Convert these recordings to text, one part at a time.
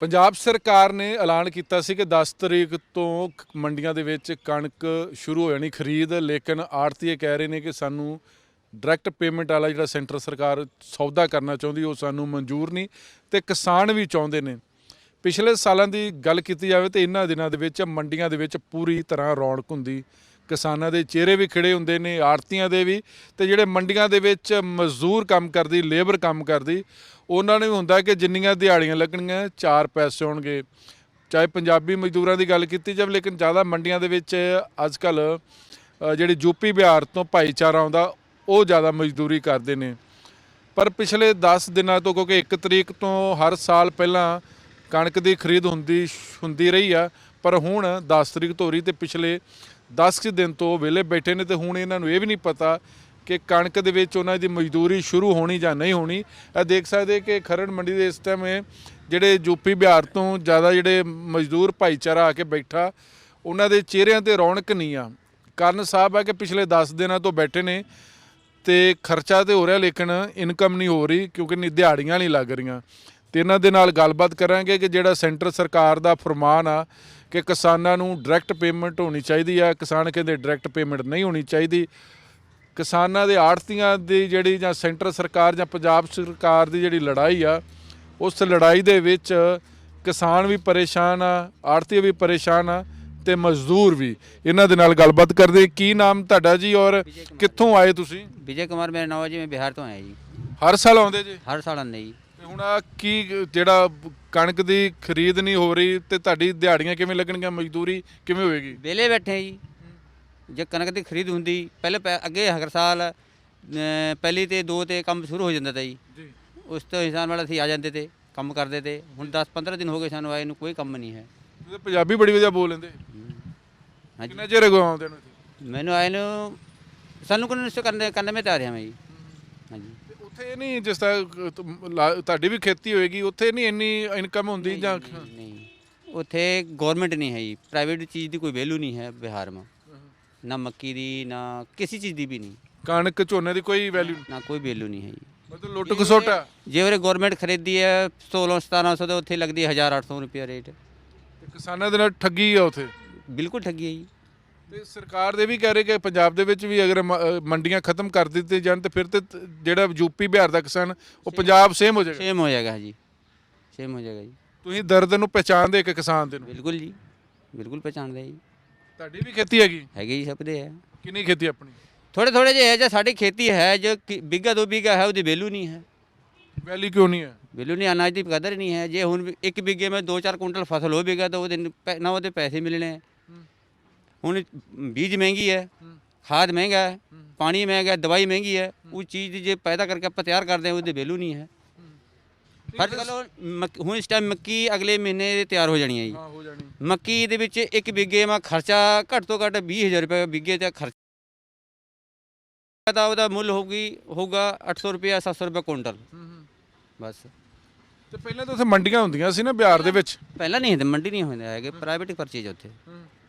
ਪੰਜਾਬ ਸਰਕਾਰ ਨੇ ਐਲਾਨ ਕੀਤਾ ਸੀ ਕਿ 10 ਤਰੀਕ ਤੋਂ ਮੰਡੀਆਂ ਦੇ ਵਿੱਚ ਕਣਕ ਸ਼ੁਰੂ ਹੋ ਜਾਣੀ ਖਰੀਦ, ਲੇਕਿਨ ਆੜ੍ਹਤੀਏ ਕਹਿ ਰਹੇ ਨੇ ਕਿ ਸਾਨੂੰ ਡਾਇਰੈਕਟ ਪੇਮੈਂਟ ਵਾਲਾ ਜਿਹੜਾ ਸੈਂਟਰ ਸਰਕਾਰ ਸੌਦਾ ਕਰਨਾ ਚਾਹੁੰਦੀ ਉਹ ਸਾਨੂੰ ਮਨਜ਼ੂਰ ਨਹੀਂ ਤੇ ਕਿਸਾਨ ਵੀ ਚਾਹੁੰਦੇ ਨੇ। ਪਿਛਲੇ ਸਾਲਾਂ ਦੀ ਗੱਲ ਕੀਤੀ ਜਾਵੇ ਤੇ ਇਹਨਾਂ ਦਿਨਾਂ ਦੇ ਵਿੱਚ ਮੰਡੀਆਂ ਦੇ ਵਿੱਚ ਪੂਰੀ ਤਰ੍ਹਾਂ ਰੌਣਕ ਹੁੰਦੀ, ਕਿਸਾਨਾਂ ਦੇ ਚਿਹਰੇ ਵੀ ਖਿੜੇ ਹੁੰਦੇ ਨੇ, ਆੜ੍ਹਤੀਆਂ ਦੇ ਵੀ, ਤੇ ਜਿਹੜੇ ਮੰਡੀਆਂ ਦੇ ਵਿੱਚ ਮਜ਼ਦੂਰ ਕੰਮ ਕਰਦੀ, ਲੇਬਰ ਕੰਮ ਕਰਦੀ, ਉਹਨਾਂ ਨੂੰ ਵੀ ਹੁੰਦਾ ਕਿ ਜਿੰਨੀਆਂ ਦਿਹਾੜੀਆਂ ਲੱਗਣਗੀਆਂ 4 ਪੈਸੇ ਹੋਣਗੇ। ਚਾਹੇ ਪੰਜਾਬੀ ਮਜ਼ਦੂਰਾਂ ਦੀ ਗੱਲ ਕੀਤੀ ਜਾਵੇ, ਲੇਕਿਨ ਜ਼ਿਆਦਾ ਮੰਡੀਆਂ ਦੇ ਵਿੱਚ ਅੱਜ ਕੱਲ੍ਹ ਜਿਹੜੇ ਯੂਪੀ ਬਿਹਾਰ ਤੋਂ ਭਾਈਚਾਰਾ ਆਉਂਦਾ ਉਹ ਜ਼ਿਆਦਾ ਮਜ਼ਦੂਰੀ ਕਰਦੇ ਨੇ। ਪਰ ਪਿਛਲੇ 10 ਦਿਨਾਂ ਤੋਂ, ਕਿਉਂਕਿ 1 ਤਰੀਕ ਤੋਂ ਹਰ ਸਾਲ ਪਹਿਲਾਂ ਕਣਕ ਦੀ ਖਰੀਦ ਹੁੰਦੀ ਰਹੀ ਆ, ਪਰ ਹੁਣ 10 ਤਰੀਕ ਤੋਂ ਹੋ ਰਹੀ, ਤੇ ਪਿਛਲੇ 10 ਦਿਨ ਤੋਂ ਵਿਹਲੇ ਬੈਠੇ ਨੇ। ਤੇ ਹੁਣ ਇਹਨਾਂ ਨੂੰ ਇਹ ਵੀ ਨਹੀਂ ਪਤਾ ਕਿ ਕਣਕ ਦੇ ਵਿੱਚ ਉਹਨਾਂ ਦੀ ਮਜ਼ਦੂਰੀ ਸ਼ੁਰੂ ਹੋਣੀ ਜਾਂ ਨਹੀਂ ਹੋਣੀ। ਇਹ ਦੇਖ ਸਕਦੇ ਕਿ ਖਰੜ ਮੰਡੀ ਦੇ ਇਸ ਟਾਈਮ ਜਿਹੜੇ ਯੂਪੀ ਬਿਹਾਰ ਤੋਂ ਜ਼ਿਆਦਾ ਜਿਹੜੇ ਮਜ਼ਦੂਰ ਭਾਈਚਾਰਾ ਆ ਕੇ ਬੈਠਾ, ਉਹਨਾਂ ਦੇ ਚਿਹਰਿਆਂ 'ਤੇ ਰੌਣਕ ਨਹੀਂ ਆ। ਕਾਰਨ ਸਾਹਿਬ ਹੈ ਕਿ ਪਿਛਲੇ 10 ਦਿਨਾਂ ਤੋਂ ਬੈਠੇ ਨੇ ਤੇ ਖਰਚਾ ਤਾਂ ਹੋ ਰਿਹਾ, ਲੇਕਿਨ ਇਨਕਮ ਨਹੀਂ ਹੋ ਰਹੀ, ਕਿਉਂਕਿ ਦਿਹਾੜੀਆਂ ਨਹੀਂ ਲੱਗ ਰਹੀਆਂ। ਤੇ ਇਹਨਾਂ ਦੇ ਨਾਲ ਗੱਲਬਾਤ ਕਰਾਂਗੇ ਕਿ ਜਿਹੜਾ ਸੈਂਟਰ ਸਰਕਾਰ ਦਾ ਫਰਮਾਨ ਆ ਕਿ ਕਿਸਾਨਾਂ ਨੂੰ ਡਾਇਰੈਕਟ ਪੇਮੈਂਟ ਹੋਣੀ ਚਾਹੀਦੀ ਆ, ਕਿਸਾਨ ਕਹਿੰਦੇ ਡਾਇਰੈਕਟ ਪੇਮੈਂਟ ਨਹੀਂ ਹੋਣੀ ਚਾਹੀਦੀ। ਕਿਸਾਨਾਂ ਦੇ ਆੜ੍ਹਤੀਆਂ ਦੀ ਜਿਹੜੀ ਜਾਂ ਸੈਂਟਰ ਸਰਕਾਰ ਜਾਂ ਪੰਜਾਬ ਸਰਕਾਰ ਦੀ ਜਿਹੜੀ ਲੜਾਈ ਆ, ਉਸ ਲੜਾਈ ਦੇ ਵਿੱਚ ਕਿਸਾਨ ਵੀ ਪਰੇਸ਼ਾਨ ਆ, ਆੜ੍ਹਤੀ ਵੀ ਪਰੇਸ਼ਾਨ ਆ ਤੇ ਮਜ਼ਦੂਰ ਵੀ। ਇਹਨਾਂ ਦੇ ਨਾਲ ਗੱਲਬਾਤ ਕਰਦੇ। ਕੀ ਨਾਮ ਤੁਹਾਡਾ ਜੀ ਔਰ ਕਿੱਥੋਂ ਆਏ ਤੁਸੀਂ? विजय कुमार मेरा नाम है जी। मैं बिहार तो आया जी। ਹਰ ਸਾਲ ਆਉਂਦੇ ਜੀ? हर साल आंदे जी। ਤੇ ਹੁਣ ਆਹ ਕੀ ਜਿਹੜਾ ਕਣਕ ਦੀ ਖਰੀਦ ਨਹੀਂ ਹੋ ਰਹੀ ਤੇ ਤੁਹਾਡੀ ਦਿਹਾੜੀਆਂ ਕਿਵੇਂ ਲੱਗਣਗੀਆਂ, ਮਜ਼ਦੂਰੀ ਕਿਵੇਂ ਹੋਏਗੀ? ਵਿਹਲੇ ਬੈਠੇ ਹਾਂ ਜੀ। ਜੇ ਕਣਕ ਦੀ ਖਰੀਦ ਹੁੰਦੀ ਪਹਿਲੇ ਅੱਗੇ ਹਰ ਸਾਲ ਪਹਿਲੀ ਤੇ 2 ਤੇ ਕੰਮ ਸ਼ੁਰੂ ਹੋ ਜਾਂਦਾ ਤਾ ਜੀ। ਉਸ ਤੋਂ ਹਿਸਾਬ ਨਾਲ ਅਸੀਂ ਆ ਜਾਂਦੇ ਤੇ ਕੰਮ ਕਰਦੇ ਤੇ। ਹੁਣ 10-15 ਦਿਨ ਹੋ ਗਏ ਸਾਨੂੰ ਆਏ ਨੂੰ, ਕੋਈ ਕੰਮ ਨਹੀਂ ਹੈ। ਤੁਸੀਂ ਪੰਜਾਬੀ ਬੜੀ ਵਧੀਆ ਬੋਲ ਲੈਂਦੇ। ਹਾਂਜੀ, ਕਿੰਨਾ ਚਿਰ ਹੋ ਗਿਆ ਆਉਂਦੇ ਨੂੰ ਇੱਥੇ? ਮੈਨੂੰ ਆਏ ਨੂੰ ਸਾਨੂੰ ਕੋਈ ਨਿਸ਼ਚੈ ਕਰਨ ਮੈਂ ਤਿਆਰ ਹਾਂ ਮੈਂ ਜੀ। ਹਾਂਜੀ। ਤੇ ਉੱਥੇ ਨਹੀਂ, ਜਿਸ ਤਰ੍ਹਾਂ ਤੁਹਾਡੀ ਵੀ ਖੇਤੀ ਹੋਏਗੀ, ਉੱਥੇ ਨਹੀਂ ਇੰਨੀ ਇਨਕਮ ਹੁੰਦੀ ਜਾਂ? ਨਹੀਂ, ਉੱਥੇ ਗੌਰਮੈਂਟ ਨਹੀਂ ਹੈ ਜੀ। ਪ੍ਰਾਈਵੇਟ ਚੀਜ਼ ਦੀ ਕੋਈ ਵੈਲਿਊ ਨਹੀਂ ਹੈ ਬਿਹਾਰ में। ਨਾ ਮੱਕੀ ਦੀ, ਨਾ ਕਿਸੇ ਚੀਜ਼ ਦੀ ਵੀ ਨਹੀਂ। ਕਣਕ ਝੋਨੇ ਦੀ ਕੋਈ ਵੈਲਿਊ ਨਾ ਕੋਈ ਵੈਲਿਊ ਨਹੀਂ ਹੈ ਜੀ। ਮਤਲਬ ਲੁੱਟ ਖਸੁੱਟ ਆ। ਜੇ ਉਰੇ ਗੌਰਮੈਂਟ ਖਰੀਦਦੀ ਹੈ 1600-1700 ਤੇ ਉੱਥੇ ਲੱਗਦੀ ਹੈ 1800 ਰੁਪਏ ਰੇਟ। ਤੇ ਕਿਸਾਨਾਂ ਦੇ ਨਾਲ ਠੱਗੀ ਆ ਉੱਥੇ। ਬਿਲਕੁਲ ਠੱਗੀ ਹੈ ਜੀ। ਤੇ ਸਰਕਾਰ ਦੇ ਵੀ ਕਹਿ ਰਹੇ ਕਿ ਪੰਜਾਬ ਦੇ ਵਿੱਚ ਵੀ ਅਗਰ ਮੰਡੀਆਂ ਖਤਮ ਕਰ ਦਿੱਤੇ ਜਾਣ ਤੇ ਫਿਰ ਤੇ ਜਿਹੜਾ ਯੂਪੀ ਬਿਹਾਰ ਦਾ ਕਿਸਾਨ ਉਹ ਪੰਜਾਬ ਸੇਮ ਹੋ ਜਾਏਗਾ। ਸੇਮ ਹੋ ਜਾਏਗਾ ਜੀ, ਸੇਮ ਹੋ ਜਾਏਗਾ ਜੀ। ਤੁਸੀਂ ਦਰਦ ਨੂੰ ਪਛਾਣਦੇ ਇੱਕ ਕਿਸਾਨ ਦੇ ਨੂੰ? ਬਿਲਕੁਲ ਜੀ, ਬਿਲਕੁਲ ਪਛਾਣਦੇ ਜੀ। ਤੁਹਾਡੀ ਵੀ ਖੇਤੀ ਹੈਗੀ? ਹੈਗੇ ਜੀ, ਸਭ ਦੇ ਹੈ। ਕਿੰਨੀ ਖੇਤੀ ਆਪਣੀ? ਥੋੜੇ ਜਿਹੇ ਹੈ। ਜੇ ਸਾਡੀ ਖੇਤੀ ਹੈ, ਜੋ ਬਿੱਗਾ 2 ਬਿੱਗਾ ਹੈ, ਉਹਦੀ ਵੈਲਿਊ ਨਹੀਂ ਹੈ। ਵੈਲੀ ਕਿਉਂ ਨਹੀਂ ਹੈ? ਵੈਲਿਊ ਨਹੀਂ, ਅਨਾਜ ਦੀ ਕਦਰ ਨਹੀਂ ਹੈ। ਜੇ ਹੁਣ 1 ਬਿੱਗੇ में 2-4 ਕੁਇੰਟਲ ਫਸਲ ਹੋਵੇਗਾ ਤਾਂ ਉਹਦੇ ਨਾ ਉਹਦੇ ਪੈਸੇ ਮਿਲਣੇ। ਹੁਣ बीज महंगी है, खाद महंगा है, पानी महंगा है, दवाई महंगी है। वो चीज़ जो पैदा करके आप तैयार करते हैं उसकी वैल्यू नहीं है। हर गल हूँ इस टाइम मक्की अगले महीने तैयार हो जानी है जी। ਹਾਂ ਹੋ ਜਾਣੀ। मक्की ਦੇ ਵਿੱਚ 1 ਬਿੱਗੇ में खर्चा घट तो घट 20,000 रुपये बिੱਗੇ ਤੇ खर्चा ਤਾਂ ਉਹਦਾ ਮੁੱਲ ਹੋਊਗਾ 800 ਰੁਪਏ 700 ਰੁਪਏ ਕੁਇੰਟਲ ਬਸ। ਤੇ ਪਹਿਲਾਂ ਤਾਂ ਉੱਥੇ ਮੰਡੀਆਂ ਹੁੰਦੀਆਂ ਸੀ ਨਾ ਬਿਹਾਰ ਦੇ ਵਿੱਚ? ਪਹਿਲਾਂ ਨਹੀਂ ਹੁੰਦੇ, ਮੰਡੀ ਨਹੀਂ ਹੁੰਦੇ ਹੈਗੇ, ਪ੍ਰਾਈਵੇਟ ਪਰਚੇਜ ਉੱਥੇ।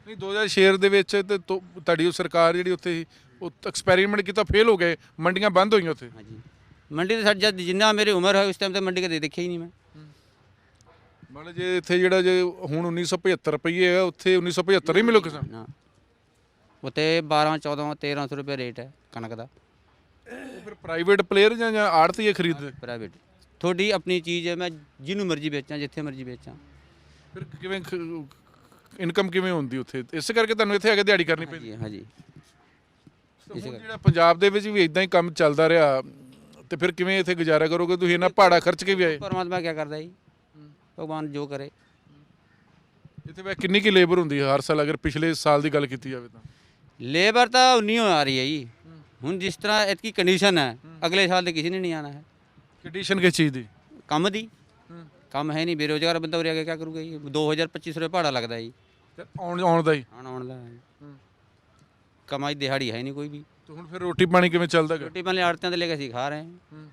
ਨਹੀਂ 2006 ਦੇ ਵਿੱਚ ਤੇ ਤੁਹਾਡੀ ਉਹ ਸਰਕਾਰ ਜਿਹੜੀ ਉੱਥੇ ਸੀ, ਉਹ ਐਕਸਪੈਰੀਮੈਂਟ ਕੀਤਾ, ਫੇਲ ਹੋ ਗਏ, ਮੰਡੀਆਂ ਬੰਦ ਹੋਈਆਂ ਉੱਥੇ। ਹਾਂਜੀ, ਮੰਡੀ ਤੇ ਸਾਡੀ ਜਦ ਜਿੰਨਾ ਮੇਰੀ ਉਮਰ ਹੈ ਉਸ ਟਾਈਮ ਤੇ ਮੰਡੀ ਕਦੇ ਦੇਖਿਆ ਹੀ ਨਹੀਂ ਮੈਂ। ਮਤਲਬ ਜੇ ਇੱਥੇ ਜਿਹੜਾ ਜੇ ਹੁਣ 1975 ਰੁਪਏ ਹੈ, ਉੱਥੇ 1975 ਹੀ ਮਿਲੋ ਕਿਸਾਨ? ਨਾ, ਉੱਥੇ 12-14-1300 ਰੁਪਏ ਰੇਟ ਹੈ ਕਣਕ ਦਾ। ਉਹ ਫਿਰ ਪ੍ਰਾਈਵੇਟ ਪਲੇਅਰ ਜਾਂ ਆੜ੍ਹਤੀਏ ਖਰੀਦਦੇ? ਪ੍ਰਾਈਵੇਟ। ਤੁਹਾਡੀ ਆਪਣੀ ਚੀਜ਼ ਹੈ, ਮੈਂ ਜਿਹਨੂੰ ਮਰਜ਼ੀ ਵੇਚਾਂ, ਜਿੱਥੇ ਮਰਜ਼ੀ ਵੇਚਾਂ। ਫਿਰ ਕਿਵੇਂ ਇਨਕਮ ਕਿਵੇਂ ਹੁੰਦੀ ਉੱਥੇ? ਇਸੇ ਕਰਕੇ ਤੁਹਾਨੂੰ ਇੱਥੇ ਆ ਕੇ ਦਿਹਾੜੀ ਕਰਨੀ ਪੈਂਦੀ? ਹਾਂਜੀ। ਹੁਣ ਜਿਹੜਾ ਪੰਜਾਬ ਦੇ ਵਿੱਚ ਵੀ ਇਦਾਂ ਹੀ ਕੰਮ ਚੱਲਦਾ ਰਿਹਾ ਤੇ ਫਿਰ ਕਿਵੇਂ ਇੱਥੇ ਗੁਜ਼ਾਰਾ ਕਰੋਗੇ? ਤੁਸੀਂ ਇੰਨਾ ਭਾੜਾ ਖਰਚ ਕੇ ਵੀ ਆਏ। ਪਰਮਾਤਮਾ ਕੀ ਕਰਦਾ ਜੀ, ਭਗਵਾਨ ਜੋ ਕਰੇ। ਇੱਥੇ ਵੇ ਕਿੰਨੀ ਕੀ ਲੇਬਰ ਹੁੰਦੀ ਹੈ ਹਰ ਸਾਲ, ਅਗਰ ਪਿਛਲੇ ਸਾਲ ਦੀ ਗੱਲ ਕੀਤੀ ਜਾਵੇ ਤਾਂ? ਲੇਬਰ ਤਾਂ 19 ਆ ਰਹੀ ਹੈ ਜੀ। ਹੁਣ ਜਿਸ ਤਰ੍ਹਾਂ ਇਤਕੀ ਕੰਡੀਸ਼ਨ ਹੈ, ਅਗਲੇ ਸਾਲ ਤੇ ਕਿਸੇ ਨੇ ਨਹੀਂ ਆਣਾ ਹੈ। ਕੰਡੀਸ਼ਨ ਕਿਸ ਚੀਜ਼ ਦੀ? ਕੰਮ ਦੀ। ਕੰਮ ਹੈ ਨਹੀਂ, ਬੇਰੁਜ਼ਗਾਰ ਬੰਦਾ ਉਰੇ ਆ ਕੇ ਕੀ ਕਰੂਗਾ ਜੀ? 2000-2500 ਰੁਪਏ ਭਾੜਾ ਲੱਗਦਾ ਜੀ ਆਉਣ ਦਾ ਹੀ? ਆਉਣ ਦਾ। ਕਮਾਈ ਦਿਹਾੜੀ ਹੈ ਨਹੀਂ ਕੋਈ ਵੀ। ਤੇ ਹੁਣ ਫਿਰ ਰੋਟੀ ਪਾਣੀ ਕਿਵੇਂ ਚੱਲਦਾ? ਰੋਟੀ ਪਾਣੀ ਆੜਤਿਆਂ ਤੇ ਲੈ ਕੇ ਅਸੀਂ ਖਾ ਰਹੇ ਹਾਂ।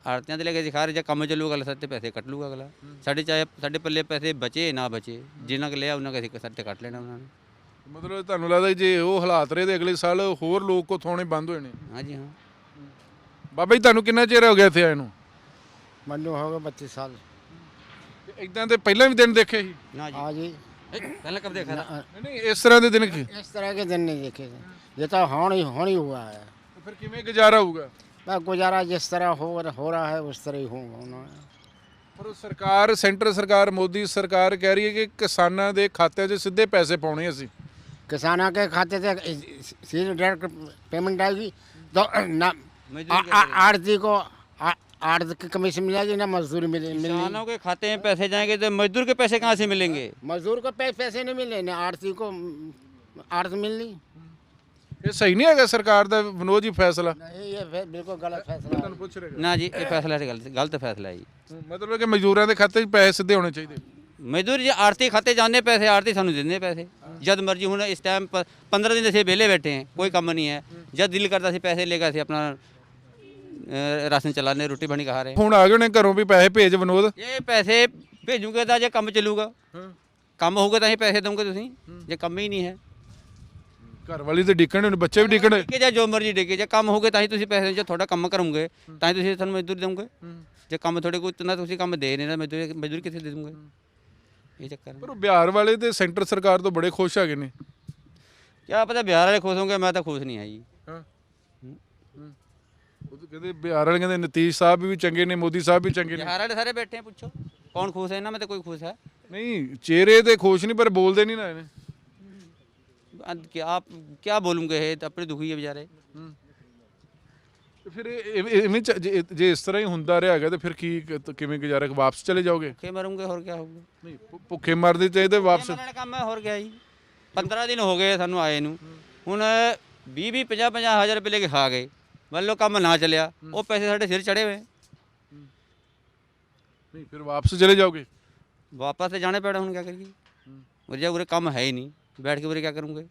ਆੜਤਿਆਂ ਤੇ ਲੈ ਕੇ ਅਸੀਂ ਖਾ ਰਹੇ। ਜੇ ਕੰਮ ਚੱਲੂਗਾ ਅਗਲਾ ਸਾਡੇ ਪੈਸੇ ਕੱਟ ਲੂਗਾ ਅਗਲਾ। ਸਾਡੇ ਪੱਲੇ ਪੈਸੇ ਬਚੇ ਨਾ ਬਚੇ, ਜਿੰਨਾ ਕੁ ਲਿਆ ਉਹਨਾਂ ਕੁ ਅਸੀਂ ਸਾਡੇ ਕੱਟ ਲੈਣਾ ਉਹਨਾਂ ਨੇ। ਮਤਲਬ ਤੁਹਾਨੂੰ ਲੱਗਦਾ ਜੇ ਉਹ ਹਾਲਾਤ ਰਹੇ ਤੇ ਅਗਲੇ ਸਾਲ ਹੋਰ ਲੋਕ ਉੱਥੋਂ ਆਉਣੇ ਬੰਦ ਹੋਏ ਨੇ? ਹਾਂਜੀ ਹਾਂ। ਬਾਬਾ ਜੀ ਤੁਹਾਨੂੰ ਕਿੰਨਾ ਚਿਰ ਹੋ ਗਿਆ ਇੱਥੇ ਆਏ ਨੂੰ? ਮੈਨੂੰ ਹੋ ਗਏ 32 ਸਾਲ। ਇਦਾਂ ਦੇ ਪਹਿਲਾਂ ਵੀ ਦਿਨ ਦੇਖੇ ਸੀ? ना जी हाँ जी पहले कब देखा था? ਨਹੀਂ ਇਸ ਤਰ੍ਹਾਂ ਦੇ ਦਿਨ ਕੀ इस तरह के दिन नहीं देखे थे। ये तो होनी हुआ है। ਫਿਰ ਕਿਵੇਂ ਗੁਜ਼ਾਰਾ ਹੋਊਗਾ? बस गुजारा जिस तरह हो रहा है उस तरह ही होना है। ਪਰ ਉਹ ਸਰਕਾਰ ਸੈਂਟਰ ਸਰਕਾਰ ਮੋਦੀ ਸਰਕਾਰ ਕਹਿ ਰਹੀ ਹੈ ਕਿ ਕਿਸਾਨਾਂ ਦੇ ਖਾਤਿਆਂ 'ਚ ਸਿੱਧੇ ਪੈਸੇ ਪਾਉਣੇ ਅਸੀਂ। किसानों के खाते से सीधे डायरेक्ट पेमेंट आएगी तो ना मजदूर के आड़ती को आड़त की कमीशन मिलेगी ना मजदूरी मिलेगी। किसानों के खाते में पैसे जाएंगे तो मजदूर के पैसे कहाँ से मिलेंगे? मजदूर को पैसे नहीं मिले ना आड़ती को आड़त मिलनी। ਇਹ ਸਹੀ ਨਹੀਂ ਹੈਗਾ ਸਰਕਾਰ ਦਾ ਵਿਨੋਦ ਜੀ ਫੈਸਲਾ? नहीं ये बिल्कुल गलत फैसला है। ਤੁਹਾਨੂੰ ਪੁੱਛ ਰਿਹਾ ना जी ये फैसला है गलत फैसला है जी। ਮਤਲਬ ਕਿ ਮਜ਼ਦੂਰਾਂ ਦੇ ਖਾਤੇ 'ਚ ਪੈਸੇ ਸਿੱਧੇ ਹੋਣੇ ਚਾਹੀਦੇ। मजदूर जी आड़ती खाते जाने पैसे आड़ती सानू देने पैसे जद मर्जी हूँ इस टाइम पर 15 दिन से बेले बैठे हैं कोई काम नहीं है जद दिल करता सी पैसे लेकर सी अपना राशन चलाने रोटी पानी खा रहे हैं। ਹੁਣ ਆ ਗਏ ਨੇ ਘਰੋਂ ਵੀ ਪੈਸੇ ਭੇਜ ਵਿਨੋਦ। ये पैसे भेजूंगे तो जो काम चलूगा ਕੰਮ ਹੋਊਗਾ ਤਾਂ ਹੀ ਪੈਸੇ ਦਊਂਗੇ ਤੁਸੀਂ ਜੇ ਕੰਮ ਹੀ ਨਹੀਂ ਹੈ ਘਰ ਵਾਲੀ ਤੇ ਡਿੱਕਣ ਨੇ ਬੱਚੇ ਵੀ ਡਿੱਕਣ। ਡਿੱਗੇ ਜਾਂ ਜੋ ਮਰਜ਼ੀ ਡਿੱਗੇ ਜੇ ਕੰਮ ਹੋਊਗਾ ਤਾਂ ਹੀ ਤੁਸੀਂ ਪੈਸੇ ਜੇ ਤੁਹਾਡਾ ਕੰਮ ਕਰੋਗੇ ਤਾਂ ਹੀ ਤੁਸੀਂ ਤੁਹਾਨੂੰ ਮਜ਼ਦੂਰੀ ਦੇਵੋਗੇ ਜੇ ਕੰਮ ਤੁਹਾਡੇ ਕੋਲ ਇਤਨਾ ਤੁਸੀਂ ਕੰਮ ਦੇ ਨਹੀਂ ਨਾ ਮਜ਼ਦੂਰੀ ਕਿੱਥੇ ਦੇ ਦੂੰਗੇ ਇਹ ਚੱਕਰ ਹੈ। ਪਰ ਉਹ ਬਿਹਾਰ ਵਾਲੇ ਤੇ ਸੈਂਟਰ ਸਰਕਾਰ ਤੋਂ ਬੜੇ ਖੁਸ਼ ਹੈਗੇ ਨੇ। ਕਿਆ ਪਤਾ ਬਿਹਾਰ ਵਾਲੇ ਖੁਸ਼ ਹੋਣਗੇ ਮੈਂ ਤਾਂ ਖੁਸ਼ ਨਹੀਂ ਹੈ ਜੀ। ਹਾਂ ਉਹ ਤਾਂ ਕਹਿੰਦੇ ਬਿਹਾਰ ਵਾਲੇ ਕਹਿੰਦੇ ਨਤੀਸ਼ ਸਾਹਿਬ ਵੀ ਚੰਗੇ ਨੇ ਮੋਦੀ ਸਾਹਿਬ ਵੀ ਚੰਗੇ ਨੇ। ਬਿਹਾਰ ਵਾਲੇ ਸਾਰੇ ਬੈਠੇ हैं ਪੁੱਛੋ ਕੌਣ ਖੁਸ਼ ਹੈ ਇਹਨਾਂ में तो कोई खुश है ਨਹੀਂ ਚਿਹਰੇ ਤੇ ਖੁਸ਼ ਨਹੀਂ ਪਰ ਬੋਲਦੇ ਨਹੀਂ ਨਾ ਇਹਨੇ। आप क्या बोलूँगे है अपने दुखी है बेचारे। ਤੇ ਫਿਰ ਇਵੇਂ ਜੇ ਇਸ ਤਰ੍ਹਾਂ ਹੀ ਹੁੰਦਾ ਰਿਹਾ ਹੈਗਾ ਤੇ ਫਿਰ ਕੀ ਕਿਵੇਂ ਗੁਜ਼ਾਰਾ ਵਾਪਸ ਚਲੇ ਜਾਓਗੇ? भूखे मरूंगे और क्या होगा ਨਹੀਂ ਭੁੱਖੇ ਮਰਦੇ ਚਾਹੀਦੇ ਵਾਪਸ। ਮਰਨ ਦਾ ਕੰਮ ਹੈ ਹੋਰ ਗਿਆ ਜੀ 15 ਦਿਨ ਹੋ ਗਏ ਸਾਨੂੰ ਆਏ ਨੂੰ ਹੁਣ 20 50 ਹਜ਼ਾਰ ਰੁਪਏ ਲੈ ਕੇ ਖਾ ਗਏ ਮੰਨ ਲਓ ਕੰਮ ਨਾ ਚੱਲਿਆ ਉਹ ਪੈਸੇ ਸਾਡੇ ਸਿਰ ਚੜੇ ਹੋਏ ਨਹੀਂ ਫਿਰ ਵਾਪਸ ਚਲੇ ਜਾਓਗੇ? वापस से जाने पड़ा हूँ क्या करिए मुझे उरे काम है ही नहीं बैठ के उरे क्या करूँगे।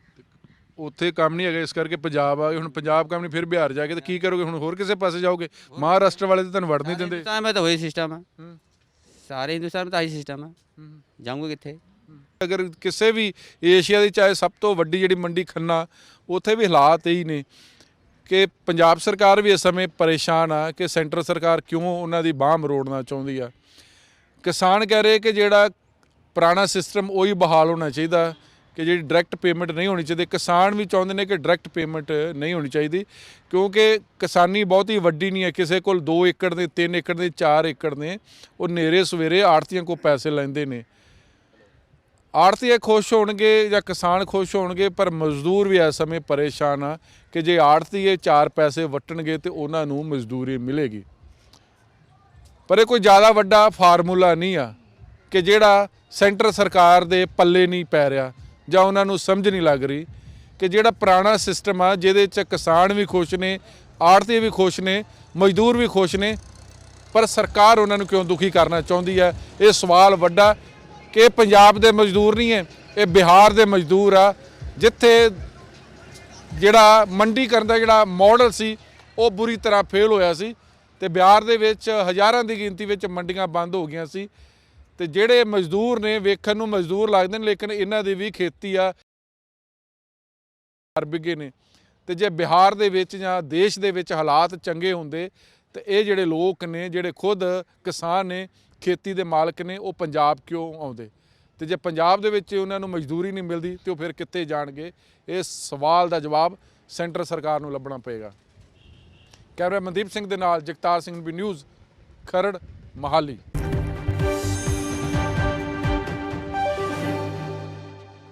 ਉੱਥੇ ਕੰਮ ਨਹੀਂ ਹੈਗਾ ਇਸ ਕਰਕੇ ਪੰਜਾਬ ਆ ਗਏ। ਹੁਣ ਪੰਜਾਬ ਕੰਮ ਨਹੀਂ ਫਿਰ ਬਿਹਾਰ ਜਾ ਕੇ ਤੇ ਕੀ ਕਰੋਗੇ? ਹੁਣ ਹੋਰ ਕਿਸੇ ਪਾਸੇ ਜਾਓਗੇ? ਮਹਾਰਾਸ਼ਟਰ ਵਾਲੇ ਤੇ ਤੁਹਾਨੂੰ ਵੜ ਨਹੀਂ ਦਿੰਦੇ। हिंदुस्तान में तो वही सिस्टम है सारे हिंदुस्तान में तो यही सिस्टम है जाऊँगे कितने। ਅਗਰ ਕਿਸੇ ਵੀ ਏਸ਼ੀਆ ਦੀ ਚਾਹੇ ਸਭ ਤੋਂ ਵੱਡੀ ਜਿਹੜੀ ਮੰਡੀ ਖੰਨਾ ਉੱਥੇ ਵੀ ਹਾਲਾਤ ਇਹੀ ਨੇ ਕਿ ਪੰਜਾਬ ਸਰਕਾਰ ਵੀ ਇਸ ਸਮੇਂ ਪਰੇਸ਼ਾਨ ਆ ਕਿ ਸੈਂਟਰ ਸਰਕਾਰ ਕਿਉਂ ਉਹਨਾਂ ਦੀ ਬਾਂਹ ਮਰੋੜਨਾ ਚਾਹੁੰਦੀ ਆ। ਕਿਸਾਨ ਕਹਿ ਰਹੇ ਕਿ ਜਿਹੜਾ ਪੁਰਾਣਾ ਸਿਸਟਮ ਉਹੀ ਬਹਾਲ ਹੋਣਾ ਚਾਹੀਦਾ ਕਿ ਜਿਹੜੀ ਡਾਇਰੈਕਟ ਪੇਮੈਂਟ ਨਹੀਂ ਹੋਣੀ ਚਾਹੀਦੀ। ਕਿਸਾਨ ਵੀ ਚਾਹੁੰਦੇ ਨੇ ਕਿ ਡਾਇਰੈਕਟ ਪੇਮੈਂਟ ਨਹੀਂ ਹੋਣੀ ਚਾਹੀਦੀ ਕਿਉਂਕਿ ਕਿਸਾਨੀ ਬਹੁਤੀ ਵੱਡੀ ਨਹੀਂ ਹੈ। ਕਿਸੇ ਕੋਲ 2 ਏਕੜ ਦੇ 3 ਏਕੜ ਦੇ 4 ਏਕੜ ਨੇ ਉਹ ਨੇਰੇ ਸਵੇਰੇ ਆੜਤੀਆਂ ਕੋਲ ਪੈਸੇ ਲੈਂਦੇ ਨੇ। ਆੜਤੀਏ ਖੁਸ਼ ਹੋਣਗੇ ਜਾਂ ਕਿਸਾਨ ਖੁਸ਼ ਹੋਣਗੇ ਪਰ ਮਜ਼ਦੂਰ ਵੀ ਇਸ ਸਮੇਂ ਪਰੇਸ਼ਾਨ ਆ ਕਿ ਜੇ ਆੜਤੀਏ 4 ਪੈਸੇ ਵੱਟਣਗੇ ਤੇ ਉਹਨਾਂ ਨੂੰ ਮਜ਼ਦੂਰੀ ਮਿਲੇਗੀ। ਪਰ ਇਹ ਕੋਈ ਜ਼ਿਆਦਾ ਵੱਡਾ ਫਾਰਮੂਲਾ ਨਹੀਂ ਆ ਕਿ ਜਿਹੜਾ ਸੈਂਟਰ ਸਰਕਾਰ ਦੇ ਪੱਲੇ ਨਹੀਂ ਪੈ ਰਿਹਾ ਜਾਂ ਉਹਨਾਂ ਨੂੰ ਸਮਝ ਨਹੀਂ ਲੱਗ ਰਹੀ ਕਿ ਜਿਹੜਾ ਪੁਰਾਣਾ ਸਿਸਟਮ ਆ ਜਿਹਦੇ 'ਚ ਕਿਸਾਨ ਵੀ ਖੁਸ਼ ਨੇ ਆੜਤੀਏ ਵੀ ਖੁਸ਼ ਨੇ ਮਜ਼ਦੂਰ ਵੀ ਖੁਸ਼ ਨੇ ਪਰ ਸਰਕਾਰ ਉਹਨਾਂ ਨੂੰ ਕਿਉਂ ਦੁਖੀ ਕਰਨਾ ਚਾਹੁੰਦੀ ਹੈ। ਇਹ ਸਵਾਲ ਵੱਡਾ ਕਿ ਇਹ ਪੰਜਾਬ ਦੇ ਮਜ਼ਦੂਰ ਨਹੀਂ ਹੈ ਇਹ ਬਿਹਾਰ ਦੇ ਮਜ਼ਦੂਰ ਆ ਜਿੱਥੇ ਜਿਹੜਾ ਮੰਡੀਕਰਨ ਦਾ ਜਿਹੜਾ ਮਾਡਲ ਸੀ ਉਹ ਬੁਰੀ ਤਰ੍ਹਾਂ ਫੇਲ ਹੋਇਆ ਸੀ ਤੇ ਬਿਹਾਰ ਦੇ ਵਿੱਚ ਹਜ਼ਾਰਾਂ ਦੀ ਗਿਣਤੀ ਵਿੱਚ ਮੰਡੀਆਂ ਬੰਦ ਹੋ ਗਈਆਂ ਸੀ ਤੇ ਜਿਹੜੇ ਮਜ਼ਦੂਰ ਨੇ ਵੇਖਣ ਨੂੰ ਮਜ਼ਦੂਰ ਲੱਗਦੇ ਨੇ ਲੇਕਿਨ ਇਹਨਾਂ ਦੀ ਵੀ ਖੇਤੀ ਆ ਬਿਗੇ ਨੇ ਤੇ ਜੇ ਬਿਹਾਰ ਦੇ ਵਿੱਚ ਜਾਂ ਦੇਸ਼ ਦੇ ਵਿੱਚ ਹਾਲਾਤ ਚੰਗੇ ਹੁੰਦੇ ਤੇ ਇਹ ਜਿਹੜੇ ਲੋਕ ਨੇ ਜਿਹੜੇ ਖੁਦ ਕਿਸਾਨ ਨੇ ਖੇਤੀ ਦੇ ਮਾਲਕ ਨੇ ਉਹ ਪੰਜਾਬ ਕਿਉਂ ਆਉਂਦੇ ਤੇ ਜੇ ਪੰਜਾਬ ਦੇ ਵਿੱਚ ਉਹਨਾਂ ਨੂੰ ਮਜ਼ਦੂਰੀ ਨਹੀਂ ਮਿਲਦੀ ਤੇ ਉਹ ਫਿਰ ਕਿੱਥੇ ਜਾਣਗੇ? ਇਸ ਸਵਾਲ ਦਾ ਜਵਾਬ ਸੈਂਟਰ ਸਰਕਾਰ ਨੂੰ ਲੱਭਣਾ ਪਏਗਾ। ਕੈਮਰਾ ਮਨਦੀਪ ਸਿੰਘ ਦੇ ਨਾਲ ਜਗਤਾਰ ਸਿੰਘ ਵੀ ਨਿਊਜ਼ ਖਰੜ ਮਹਾਲੀ।